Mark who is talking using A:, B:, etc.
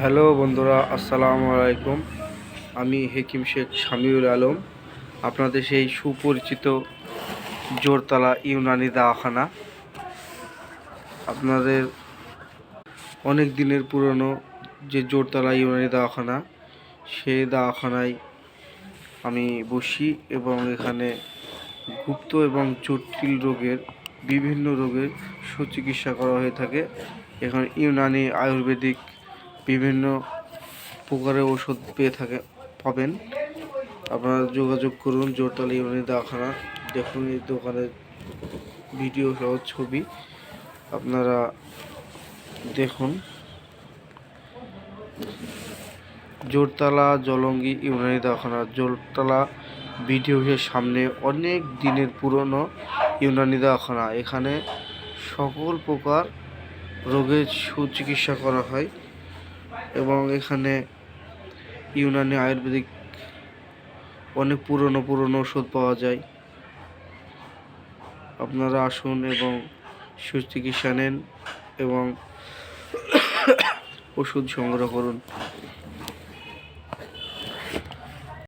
A: Hello বন্ধুরা, আসসালামু আলাইকুম। আমি হেকিম শেখ শামিউল আলম, আপনাদের সেই সুপরিচিত জোরতলা ইউনানি দাওয়াখানা। আপনাদের অনেক দিনের পুরনো যে জোরতলা ইউনানি দাওয়াখানা, সেই দাওয়াখানায় আমি বসি এবং এখানে গুপ্ত এবং জটিল রোগের বিভিন্ন রোগের সুচিকিৎসা করা হয়ে থাকে। এখানে ইউনানি আয়ুর্বেদিক বিভিন্ন প্রকারের ওষুধ পাবেন। আপনারা যোগাযোগ করুন জোরতলা ইউনানি দাওয়াখানা। দেখুন এই দোকানের ভিডিও সহ ছবি আপনারা দেখুন। জোরতলা জলঙ্গি ইউনানি দাওয়াখানা, জোরতলা বিডিও অফিসের সামনে অনেক দিনের পুরনো ইউনানি দাওয়াখানা। এখানে সকল প্রকার রোগের সুচিকিৎসা করা হয় এবং এখানে ইউনানি আয়ুর্বেদিক অনেক পুরনো ওষুধ পাওয়া যায়। আপনারা আসুন এবং সুচিকিৎসা নেন এবং ওষুধ সংগ্রহ করুন।